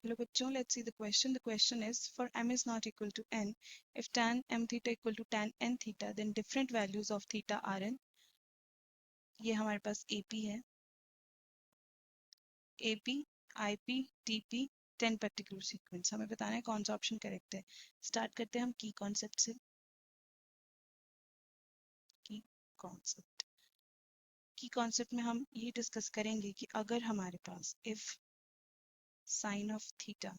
Hello bachcho, let's see the question. The question is, for m is not equal to n, if tan m theta equal to tan n theta, then different values of theta are in, ये हमारे पास AP है, AP, IP, TP, 10 particular sequence. हमें बताना है कौन सा option correct है. Start करते हैं हम की कॉन्सेप्ट से. की कॉन्सेप्ट की कॉन्सेप्ट में हम ये डिस्कस करेंगे कि अगर हमारे पास if sine of theta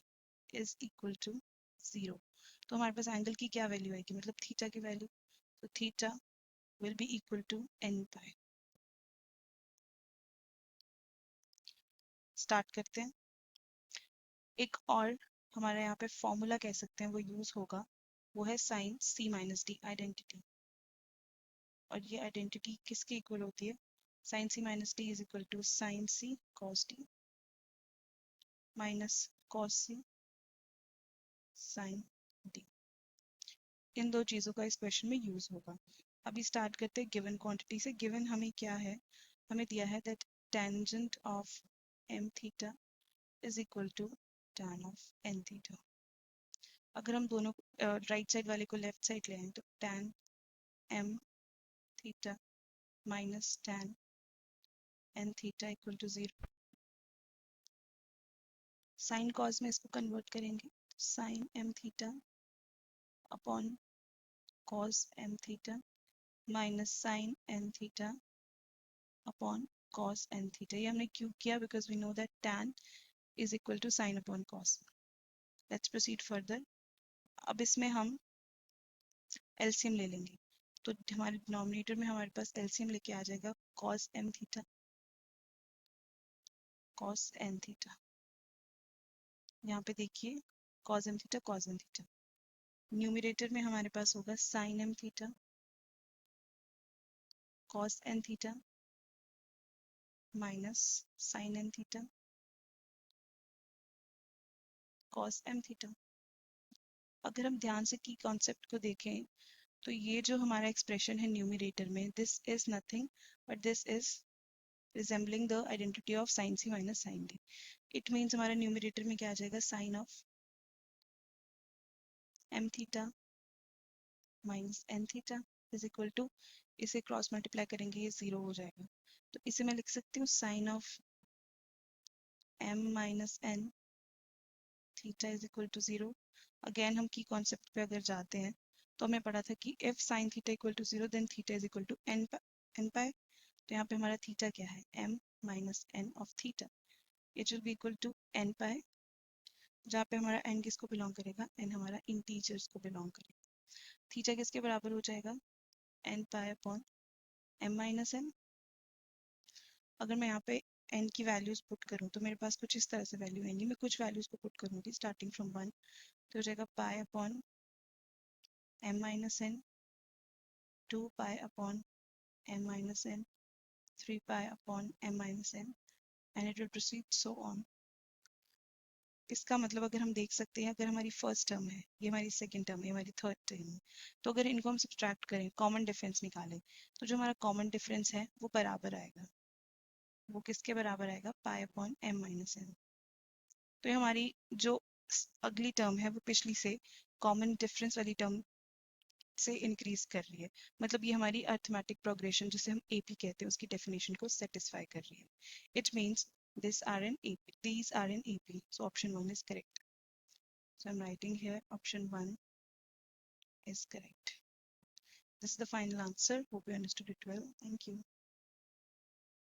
is equal to 0, तो हमारे पास एंगल की क्या वैल्यू आएगी, मतलब थीटा की वैल्यू. तो theta will be equal to n pi. Start करते हैं. एक और हमारे यहाँ पे फॉर्मूला कह सकते हैं वो यूज होगा, वो है sine c minus d identity. और ये आइडेंटिटी किसके इक्वल होती है? Sine c minus d is equal to sine c cos d minus cos c sine d. इन दो चीजों का इस क्वेश्चन में यूज होगा. अभी स्टार्ट करते हैं गिवन क्वांटिटी से. गिवन हमें क्या है? हमें दिया है that tangent of m theta is equal to tan of n theta. अगर हम दोनों राइट साइड वाले को लेफ्ट साइड ले आए तो tan m theta minus tan n theta equal to 0. Sine cos में इसको कन्वर्ट करेंगे, sine m theta upon cos m theta minus sine n theta upon cos n theta. ये हमने क्यों किया? Because we know that tan is equal to sine upon cos. Let's proceed further. अब इसमें हम एलसीएम ले लेंगे, तो हमारे डिनोमिनेटर में हमारे पास एलसीएम लेके आ जाएगा cos m theta cos n theta. यहाँ पे देखिए cos m theta cos n theta. Numerator में हमारे पास होगा sin m theta cos n theta minus sin n theta cos m theta. अगर हम ध्यान से की कॉन्सेप्ट को देखें तो ये जो हमारा एक्सप्रेशन है न्यूमरेटर में, this is nothing but this is resembling the identity of sin c minus sin d. It means हमारा न्यूमरेटर में क्या आ जाएगा? Sine of m theta minus n theta is equal to, इसे क्रॉस मल्टीप्लाई करेंगे ये 0 हो जाएगा. तो इसे मैं लिख सकती हूँ sine of m minus n theta is equal to 0. Again हम की कॉन्सेप्ट पे अगर जाते हैं तो हमें पढ़ा था कि if sine theta equal to 0 then theta is equal to n pi. तो यहाँ पे हमारा थीटा क्या है? m minus n of theta. It will be equal to n pi, जहाँ पे हमारा n किसको बिलोंग करेगा? n हमारा इंटीजर्स को बिलोंग करेगा. थीटा किसके बराबर हो जाएगा? n pi upon m minus n. अगर मैं यहाँ पे n की वैल्यूज पुट करूँ तो मेरे पास कुछ इस तरह से वैल्यू आएंगी. मैं कुछ वैल्यूज को पुट करूँगी स्टार्टिंग फ्रॉम 1, तो हो जाएगा pi upon m minus n, 2 pi upon m minus n, 3 pi upon m minus n, and it will proceed so on. इसका मतलब अगर हम देख सकते हैं, अगर हमारी फर्स्ट टर्म है, ये हमारी सेकंड टर्म है, हमारी थर्ड टर्म है, तो अगर इनको हम सब्ट्रैक्ट करें, कॉमन डिफरेंस निकालें, तो जो हमारा कॉमन डिफरेंस है वो बराबर आएगा. वो किसके बराबर आएगा? Pi upon m minus n. तो ये हमारी जो अगली टर्म है वो पिछली से कॉमन डिफरेंस वाली टर्म से इंक्रीज कर रही है. मतलब ये हमारी अर्थमेटिक प्रोग्रेशन जिसे हम एपी कहते हैं उसकी डेफिनेशन को सेटिस्फाई कर रही है. It means these are in AP. So option 1 is correct. So I'm writing here option 1 is correct. This is the final answer. Hope you understood it well. Thank you.